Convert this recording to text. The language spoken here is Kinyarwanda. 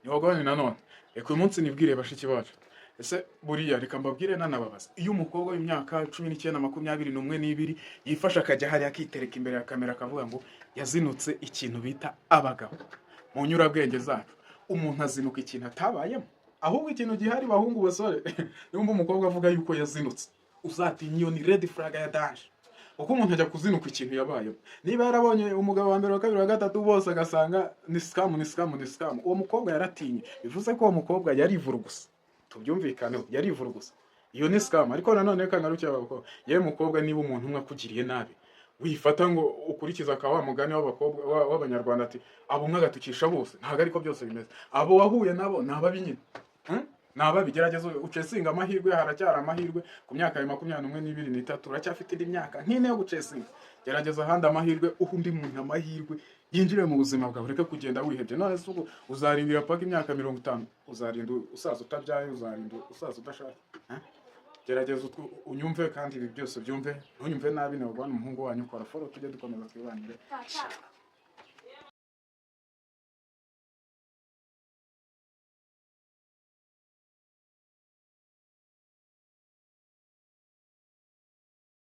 Niwagabane nanone. Reka uyu munsi nibwire bashiki bacu. Ese buriya reka mbabwire nanababaza. Iyo umukobwa w'imyaka 19 21 n'ibiri yifasha akajya hariya akitereka imbere ya kamera akavuga ngo yazinutse ikintu bita abagabo. Mu nyurabwenge zacu. Umuntu azinuka ikintu atabayemo. Ahubwo ikintu gihari bahungu basore. Nimba umukobwa avuga yuko yazinutse. Uzatinya iyo ni red flag ya danger. Uko umuntu ajya kuzinuka ikintu yabayemo. Niba yarabonye umugabo wa mbere wa kabiri wa gatatu bose agasanga ni scam. Uwo mukobwa yaratinye. Bivuze ko uwo mukobwa yarivura gusa. Tubyumvikaneho yarivura gusa. Iyo ni scam. Ariko nanone kangarukiye abakobwa. Yewe mukobwa niba umuntu umwe akugiriye nabi. Wifata ngo ukurikiza akawa mugani w'abakobwa w'abanyarwanda ati abo mwagatukisha bose ntago ariko byose bimeze. Abo wahuye nabo nababi nyine. Naba bigerageza ucesinga amahirwe haracyara amahirwe ku myaka ya 21 uracyafite indi myaka nkine yo gucesinga. Gerageza handi amahirwe uhundi muntu amahirwe yinjire mu buzima bwawe reka kugenda wihebye. None se uzarindira paka imyaka 50 uzarinda usaza utabyaye uzarinda usaza udashaka. Gerageza unyumve kandi ibi byose byumve ntunyumve nabi nawe umuhungu wanyu ukora follow tujye dukomeza twibanire.